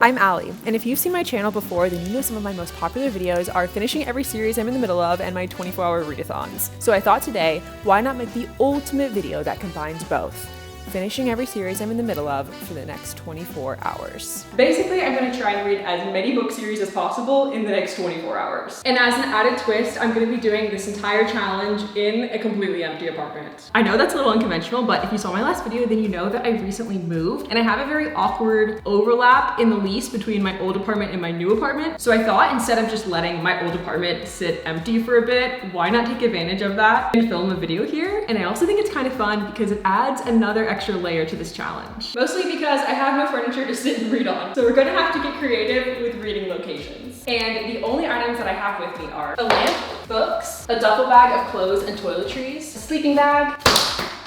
I'm Ali, and if you've seen my channel before, then you know some of my most popular videos are finishing every series I'm in the middle of and my 24-hour readathons. So I thought today, why not make the ultimate video that combines both? Finishing every series I'm in the middle of for the next 24 hours. Basically, I'm gonna try and read as many book series as possible in the next 24 hours. And as an added twist, I'm gonna be doing this entire challenge in a completely empty apartment. I know that's a little unconventional, but if you saw my last video, then you know that I recently moved and I have a very awkward overlap in the lease between my old apartment and my new apartment. So I thought instead of just letting my old apartment sit empty for a bit, why not take advantage of that and film a video here? And I also think it's kind of fun because it adds another extra layer to this challenge. Mostly because I have no furniture to sit and read on. So we're gonna have to get creative with reading locations. And the only items that I have with me are a lamp, books, a duffel bag of clothes and toiletries, a sleeping bag,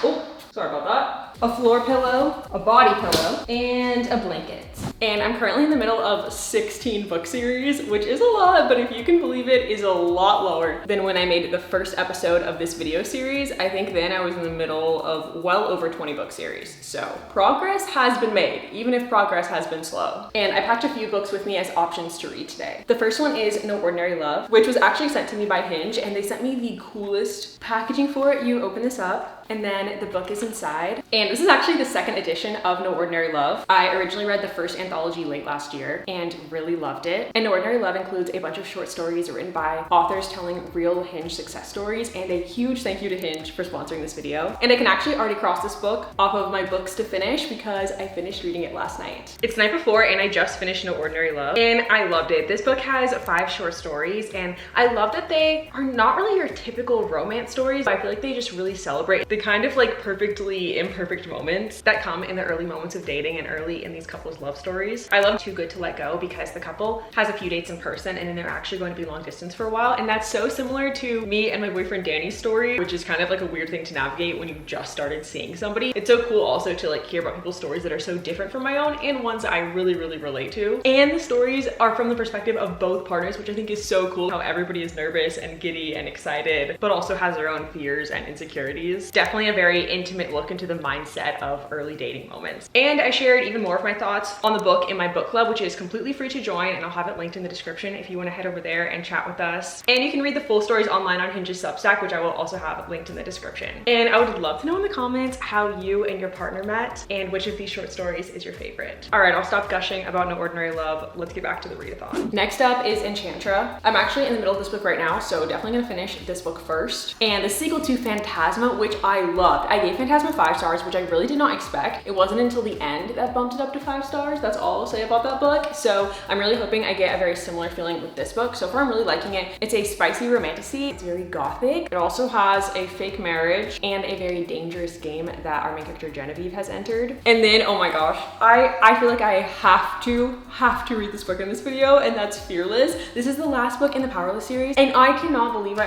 oh, sorry about that, a floor pillow, a body pillow, and a blanket. And I'm currently in the middle of 16 book series, which is a lot, but if you can believe it, is a lot lower than when I made the first episode of this video series. I think then I was in the middle of well over 20 book series. So progress has been made, even if progress has been slow. And I packed a few books with me as options to read today. The first one is No Ordinary Love, which was actually sent to me by Hinge, and they sent me the coolest packaging for it. You open this up, and then the book is inside. And this is actually the second edition of No Ordinary Love. I originally read the first anthology late last year and really loved it. And No Ordinary Love includes a bunch of short stories written by authors telling real Hinge success stories, and a huge thank you to Hinge for sponsoring this video. And I can actually already cross this book off of my books to finish because I finished reading it last night. It's the night before and I just finished No Ordinary Love and I loved it. This book has 5 short stories and I love that they are not really your typical romance stories. I feel like they just really celebrate the kind of like perfectly imperfect moments that come in the early moments of dating and early in these couples' love stories. I love Too Good to Let Go because the couple has a few dates in person and then they're actually going to be long distance for a while. And that's so similar to me and my boyfriend Danny's story, which is kind of like a weird thing to navigate when you just started seeing somebody. It's so cool also to like hear about people's stories that are so different from my own and ones that I really relate to. And the stories are from the perspective of both partners, which I think is so cool, how everybody is nervous and giddy and excited, but also has their own fears and insecurities. Definitely a very intimate look into the mindset of early dating moments. And I shared even more of my thoughts on the book in my book club, which is completely free to join, and I'll have it linked in the description if you want to head over there and chat with us. And you can read the full stories online on Hinge's Substack, which I will also have linked in the description. And I would love to know in the comments how you and your partner met and which of these short stories is your favorite. All right, I'll stop gushing about No Ordinary Love. Let's get back to the readathon. Next up is Enchantra. I'm actually in the middle of this book right now, so definitely gonna finish this book first. And the sequel to Phantasma, which I loved. I gave Phantasma 5 stars, which I really did not expect. It wasn't until the end that bumped it up to 5 stars. That's all I'll say about that book. So I'm really hoping I get a very similar feeling with this book. So far, I'm really liking it. It's a spicy romantasy. It's very gothic. It also has a fake marriage and a very dangerous game that our main character Genevieve has entered. And then, oh my gosh, I feel like I have to read this book in this video, and that's Fearless. This is the last book in the Powerless series, and I actually cannot believe I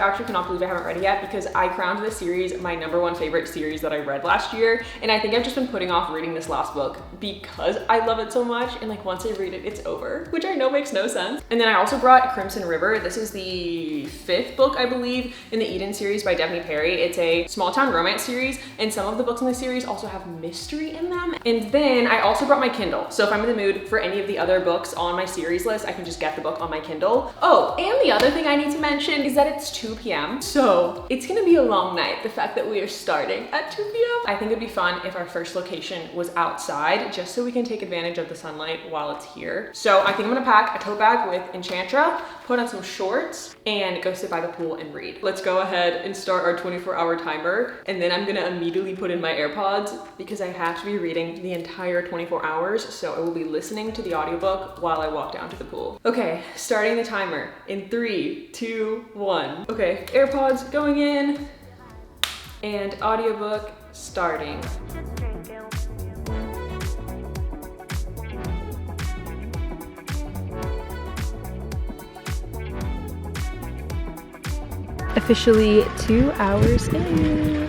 haven't read it yet because I crowned this series my #1 favorite series that I read last year, and I think I've just been putting off reading this last book because I love it so much, and like once I read it, it's over, which I know makes no sense. And then I also brought Crimson River. This is the 5th book, I believe, in the Eden series by Devney. It's a small town romance series, and some of the books in the series also have mystery in them. And then I also brought my Kindle. So if I'm in the mood for any of the other books on my series list, I can just get the book on my Kindle. Oh, and the other thing I need to mention is that it's 2 p.m. So it's gonna be a long night, the fact that we are starting at 2 p.m. I think it'd be fun if our first location was outside, just so we can take advantage of the sunlight while it's here. So I think I'm gonna pack a tote bag with Enchantra, put on some shorts, and go sit by the pool and read. Let's go ahead and start our 24-hour timer, and then I'm gonna immediately put in my AirPods because I have to be reading the entire 24 hours, so I will be listening to the audiobook while I walk down to the pool. Okay, starting the timer in 3, 2, 1. Okay, AirPods going in, and audiobook starting. Officially 2 hours in.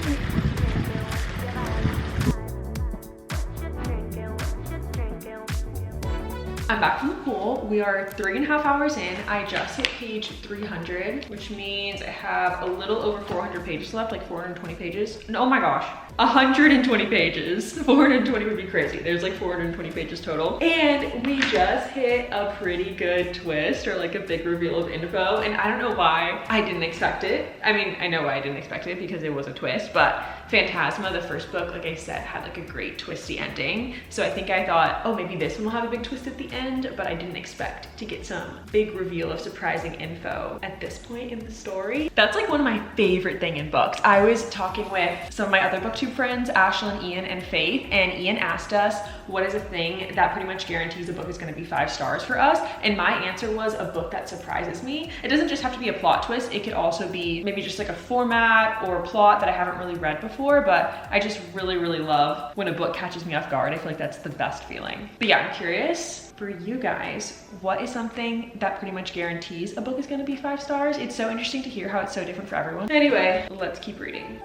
I'm back from the pool. We are 3.5 hours in. I just hit page 300, which means I have a little over 400 pages left, like 420 pages. And oh my gosh, 120 pages. 420 would be crazy. There's like 420 pages total. And we just hit a pretty good twist, or like a big reveal of info. And I don't know why I didn't expect it. I mean, I know why I didn't expect it, because it was a twist, but Phantasma, the first book, like I said, had like a great twisty ending. So I think I thought, oh, maybe this one will have a big twist at the end, but I didn't expect to get some big reveal of surprising info at this point in the story. That's like one of my favorite thing in books. I was talking with some of my other booktube friends, Ashlyn, Ian, and Faith, and Ian asked us, what is a thing that pretty much guarantees a book is gonna be 5 stars for us? And my answer was a book that surprises me. It doesn't just have to be a plot twist. It could also be maybe just like a format or a plot that I haven't really read before, but I just really, really love when a book catches me off guard. I feel like that's the best feeling. But yeah, I'm curious for you guys, what is something that pretty much guarantees a book is gonna be 5 stars? It's so interesting to hear how it's so different for everyone. Anyway, let's keep reading.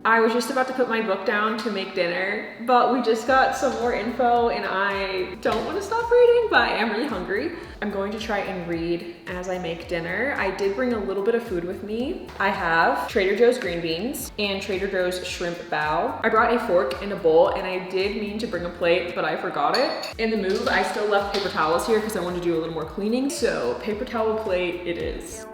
I was just about to put my book down to make dinner, but we just got some more info and I don't want to stop reading, but I am really hungry. I'm going to try and read as I make dinner. I did bring a little bit of food with me. I have Trader Joe's green beans and Trader Joe's shrimp bao. I brought a fork and a bowl, and I did mean to bring a plate, but I forgot it. In the move, I still left paper towels here because I wanted to do a little more cleaning. So paper towel plate it is.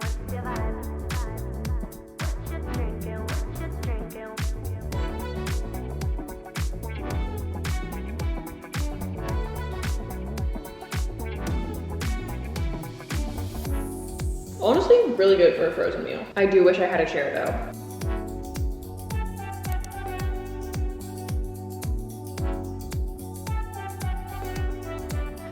Honestly, really good for a frozen meal. I do wish I had a chair though.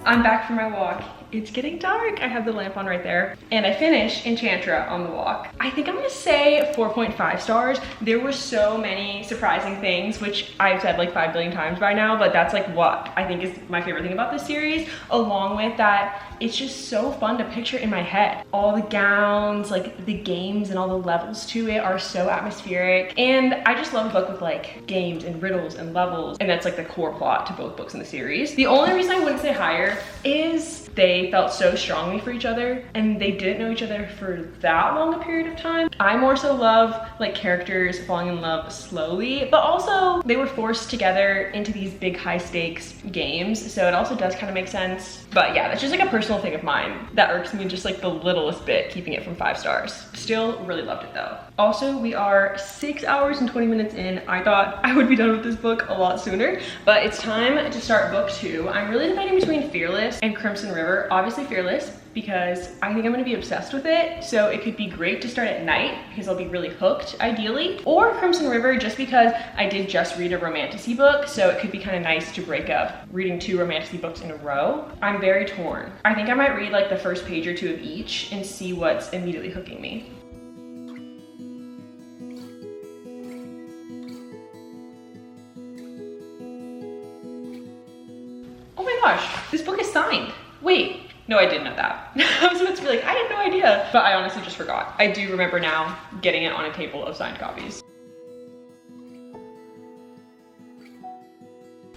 I'm back from my walk. It's getting dark. I have the lamp on right there. And I finished Enchantra on the walk. I think I'm gonna say 4.5 stars. There were so many surprising things, which I've said like 5 billion times by now, but that's like what I think is my favorite thing about this series, along with that it's just so fun to picture in my head. All the gowns, like the games and all the levels to it are so atmospheric. And I just love a book with like games and riddles and levels. And that's like the core plot to both books in the series. The only reason I wouldn't say higher is they felt so strongly for each other and they didn't know each other for that long a period of time. I more so love like characters falling in love slowly, but also they were forced together into these big high stakes games. So it also does kind of make sense. But yeah, that's just like a personal thing of mine that irks me just like the littlest bit, keeping it from 5 stars. Still really loved it though. Also, we are 6 hours and 20 minutes in. I thought I would be done with this book a lot sooner, but it's time to start book 2. I'm really debating between Fearless and Crimson River. Obviously Fearless, because I think I'm gonna be obsessed with it. So it could be great to start at night because I'll be really hooked ideally, or Crimson River just because I did just read a romantasy book. So it could be kind of nice to break up reading 2 romantasy books in a row. I'm very torn. I think I might read like the first page or 2 of each and see what's immediately hooking me. Oh my gosh, this book is signed. Wait. No, I didn't know that. I was about to be like, I had no idea. But I honestly just forgot. I do remember now getting it on a table of signed copies.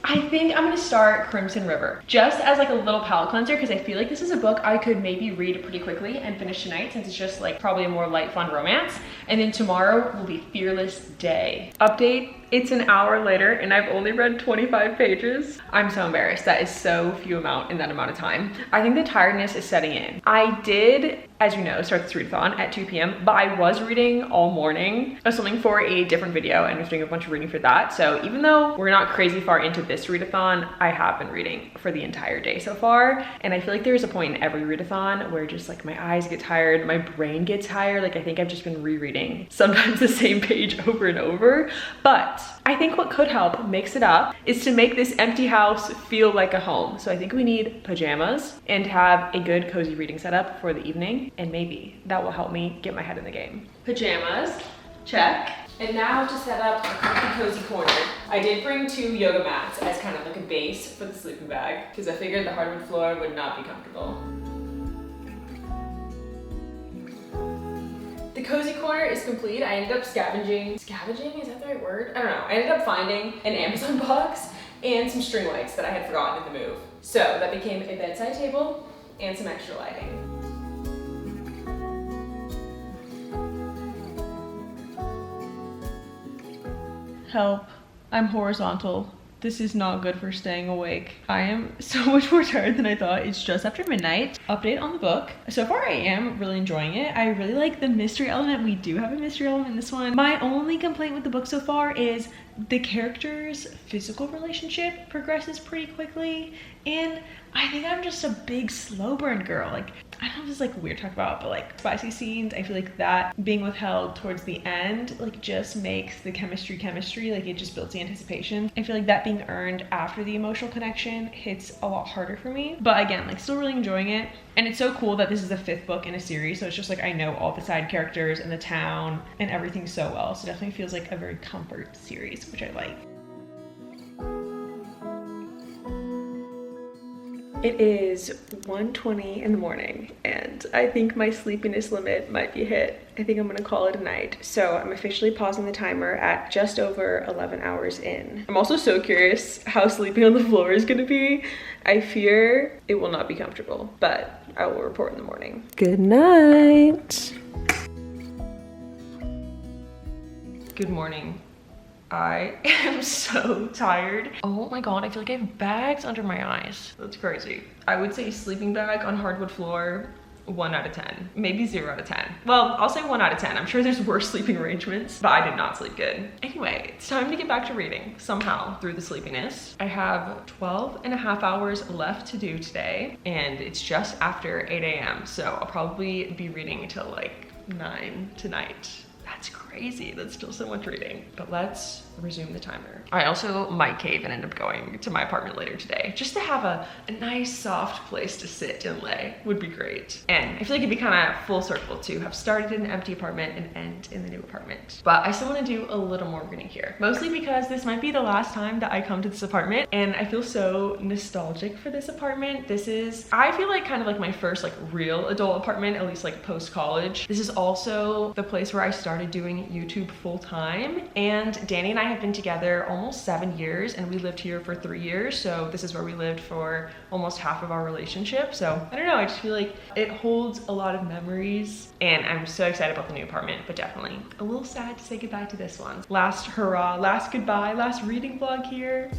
I think I'm gonna start Crimson River just as like a little palate cleanser, because I feel like this is a book I could maybe read pretty quickly and finish tonight, since it's just like probably a more light, fun romance. And then tomorrow will be Fearless Day. Update, it's an hour later and I've only read 25 pages. I'm so embarrassed. That is so few amount in that amount of time. I think the tiredness is setting in. I did, as you know, start this readathon at 2 p.m, but I was reading all morning. I was filming for a different video and was doing a bunch of reading for that. So even though we're not crazy far into this readathon, I have been reading for the entire day so far. And I feel like there's a point in every readathon where just like my eyes get tired, my brain gets tired. Like I think I've just been rereading sometimes the same page over and over. But I think what could help mix it up is to make this empty house feel like a home. So I think we need pajamas and have a good cozy reading setup for the evening. And maybe that will help me get my head in the game. Pajamas, check. And now to set up a comfy cozy corner. I did bring 2 yoga mats as kind of like a base for the sleeping bag, because I figured the hardwood floor would not be comfortable. The cozy corner is complete. I ended up scavenging, is that the right word? I don't know. I ended up finding an Amazon box and some string lights that I had forgotten in the move. So that became a bedside table and some extra lighting. Help. I'm horizontal. This is not good for staying awake. I am so much more tired than I thought. It's just after midnight. Update on the book. So far I am really enjoying it. I really like the mystery element. We do have a mystery element in this one. My only complaint with the book so far is the characters' physical relationship progresses pretty quickly, and I think I'm just a big slow burn girl. Like, I don't know if this is like weird to talk about, but like spicy scenes, I feel like that being withheld towards the end like just makes the chemistry, like it just builds the anticipation. I feel like that being earned after the emotional connection hits a lot harder for me. But again, like still really enjoying it. And it's so cool that this is the 5th book in a series, so it's just like I know all the side characters and the town and everything so well. So it definitely feels like a very comfort series, which I like. It is 1:20 in the morning and I think my sleepiness limit might be hit. I think I'm gonna call it a night. So I'm officially pausing the timer at just over 11 hours in. I'm also so curious how sleeping on the floor is gonna be. I fear it will not be comfortable, but I will report in the morning. Good night. Good morning. I am so tired. Oh my god, I feel like I have bags under my eyes. That's crazy. I would say sleeping bag on hardwood floor, 1 out of 10. Maybe 0 out of 10. Well, I'll say 1 out of 10. I'm sure there's worse sleeping arrangements, but I did not sleep good. Anyway, it's time to get back to reading somehow through the sleepiness. I have 12.5 hours left to do today, and it's just after 8 a.m. So I'll probably be reading until like 9 tonight. That's crazy. That's still so much reading. But let's resume the timer. I also might cave and end up going to my apartment later today. Just to have a nice soft place to sit and lay would be great. And I feel like it'd be kind of full circle to have started in an empty apartment and end in the new apartment. But I still want to do a little more reading here. Mostly because this might be the last time that I come to this apartment and I feel so nostalgic for this apartment. This is, I feel like kind of like my first like real adult apartment, at least like post-college. This is also the place where I started doing YouTube full time, and Danny and I have been together almost 7 years and we lived here for 3 years. So this is where we lived for almost half of our relationship. So I don't know, I just feel like it holds a lot of memories and I'm so excited about the new apartment, but definitely a little sad to say goodbye to this one. Last hurrah, last goodbye, last reading vlog here.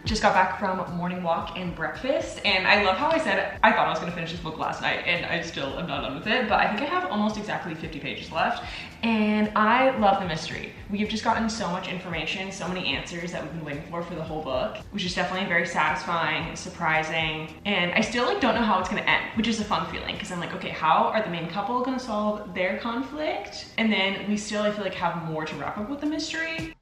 Just got back from morning walk and breakfast, and I love how I said I thought I was gonna finish this book last night and I still am not done with it, but I think I have almost exactly 50 pages left and I love the mystery. We've just gotten so much information, so many answers that we've been waiting for the whole book, which is definitely very satisfying, surprising, and I still like don't know how it's gonna end, which is a fun feeling because I'm like, okay, how are the main couple gonna solve their conflict? And then we still, I feel like, have more to wrap up with the mystery.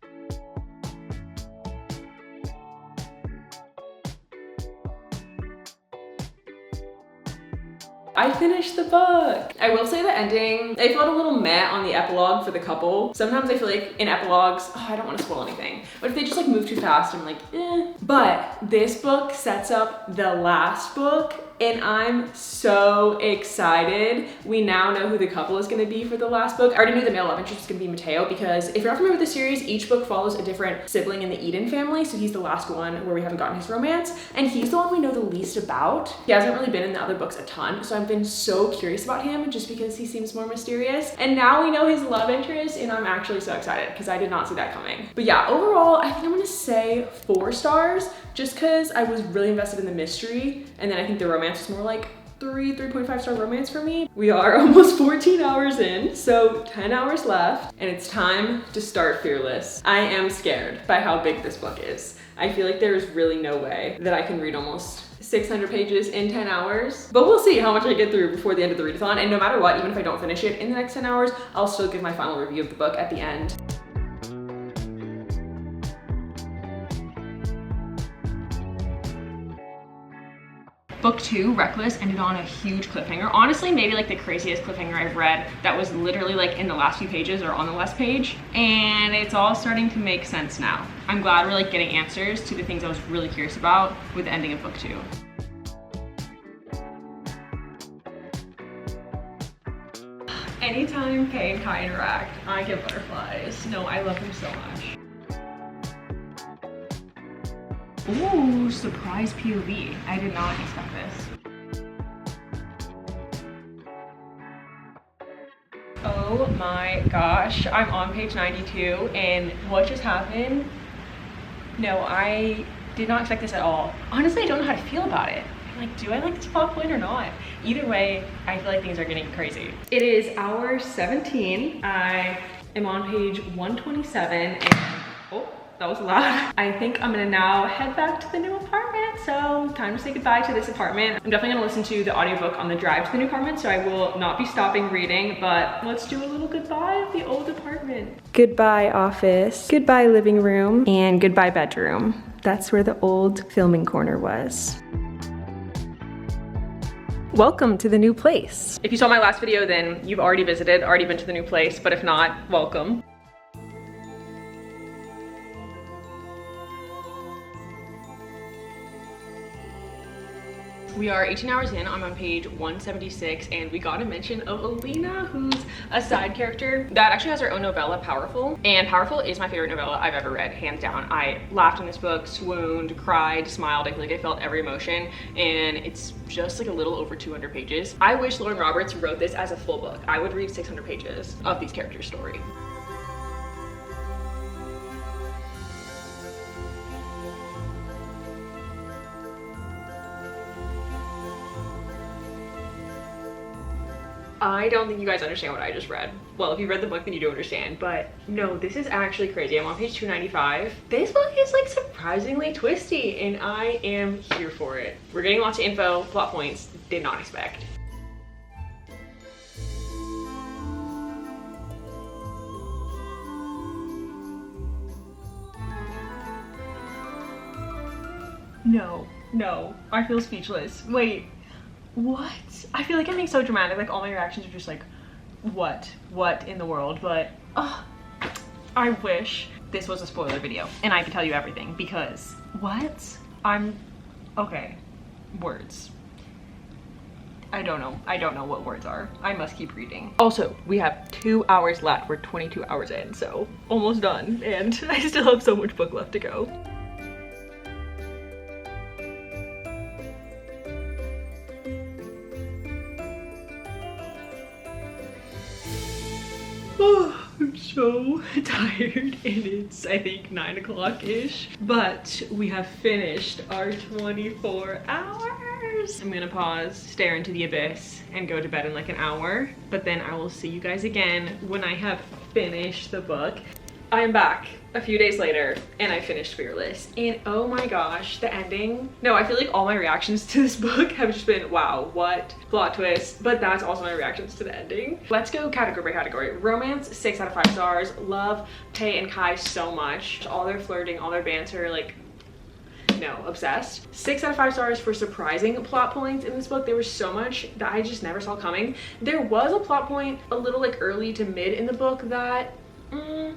I finished the book. I will say the ending, I felt a little meh on the epilogue for the couple. Sometimes I feel like in epilogues, oh, I don't want to spoil anything, but if they just like move too fast, I'm like, eh. But this book sets up the last book and I'm so excited. We now know who the couple is gonna be for the last book. I already knew the male love interest was gonna be Mateo because if you're not familiar with the series, each book follows a different sibling in the Eden family. So he's the last one where we haven't gotten his romance, and he's the one we know the least about. He hasn't really been in the other books a ton, so I've been so curious about him just because he seems more mysterious. And now we know his love interest and I'm actually so excited because I did not see that coming. But yeah, overall, I think I'm gonna say 4 stars just because I was really invested in the mystery, and then I think the romance was more like 3.5 star romance for me. We are almost 14 hours in, so 10 hours left, and it's time to start Fearless. I am scared by how big this book is. I feel like there's really no way that I can read almost 600 pages in 10 hours, but we'll see how much I get through before the end of the readathon, and no matter what, even if I don't finish it in the next 10 hours, I'll still give my final review of the book at the end. Book 2, Reckless, ended on a huge cliffhanger. Honestly, maybe like the craziest cliffhanger I've read that was literally like in the last few pages or on the last page. And it's all starting to make sense now. I'm glad we're like getting answers to the things I was really curious about with the ending of book 2. Anytime Kay and Kai interact, I get butterflies. No, I love them so much. Ooh, surprise POV. I did not expect this. Oh my gosh, I'm on page 92 and what just happened? No, I did not expect this at all. Honestly, I don't know how to feel about it. I'm like, do I like this plot point or not? Either way, I feel like things are getting crazy. It is hour 17. I am on page 127 and, oh, that was loud. I think I'm gonna now head back to the new apartment. So time to say goodbye to this apartment. I'm definitely gonna listen to the audiobook on the drive to the new apartment, so I will not be stopping reading, but let's do a little goodbye of the old apartment. Goodbye office, goodbye living room, and goodbye bedroom. That's where the old filming corner was. Welcome to the new place. If you saw my last video, then you've already visited, already been to the new place, but if not, welcome. We are 18 hours in, I'm on page 176, and we got a mention of Alina, who's a side character that actually has her own novella, Powerful. And Powerful is my favorite novella I've ever read, hands down. I laughed in this book, swooned, cried, smiled. I feel like I felt every emotion, and it's just like a little over 200 pages. I wish Lauren Roberts wrote this as a full book. I would read 600 pages of these characters' story. I don't think you guys understand what I just read. Well, if you read the book, then you do understand, but no, this is actually crazy. I'm on page 295. This book is like surprisingly twisty, and I am here for it. We're getting lots of info, plot points, did not expect. No, I feel speechless. Wait. What? I feel like I'm being so dramatic, like all my reactions are just like, what in the world? But I wish this was a spoiler video and I could tell you everything, because what? Okay, words. I don't know what words are. I must keep reading. Also, we have 2 hours left. We're 22 hours in, so almost done, and I still have so much book left to go. Oh, I'm so tired, and it's, I think, 9 o'clock-ish, but we have finished our 24 hours. I'm gonna pause, stare into the abyss, and go to bed in like an hour, but then I will see you guys again when I have finished the book. I am back a few days later and I finished Fearless, and oh my gosh, the ending. No, I feel like all my reactions to this book have just been wow, what plot twist, but that's also my reactions to the ending. Let's go category by category. Romance, 6 out of 5 stars. Love Tae and Kai so much. All their flirting, all their banter, like, no, obsessed. 6 out of 5 stars for surprising plot points in this book. There was so much that I just never saw coming. There was a plot point a little like early to mid in the book that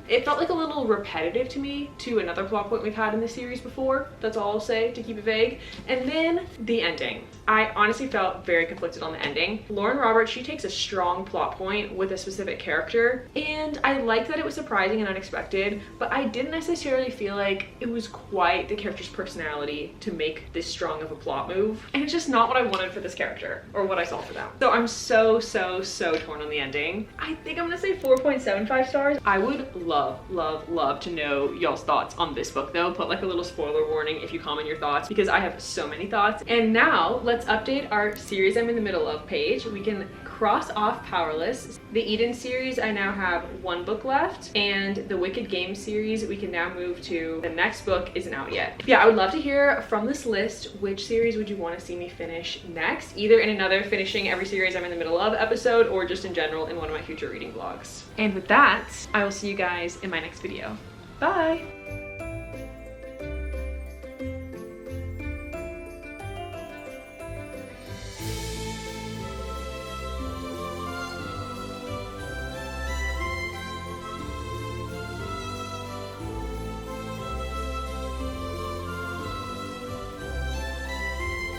it felt like a little repetitive to me to another plot point we've had in this series before. That's all I'll say to keep it vague. And then the ending. I honestly felt very conflicted on the ending. Lauren Roberts, she takes a strong plot point with a specific character, and I liked that it was surprising and unexpected, but I didn't necessarily feel like it was quite the character's personality to make this strong of a plot move. And it's just not what I wanted for this character, or what I saw for them. So I'm so torn on the ending. I think I'm gonna say 4.75 stars. I would love to know y'all's thoughts on this book though. Put like a little spoiler warning if you comment your thoughts, because I have so many thoughts. And now let's update our series I'm in the middle of page. We can cross off Powerless. The Eden series, I now have 1 book left, and the Wicked Games series, we can now move to the next book isn't out yet. Yeah, I would love to hear from this list which series would you want to see me finish next, either in another finishing every series I'm in the middle of episode, or just in general in one of my future reading vlogs. And with that, I will see you guys in my next video. Bye!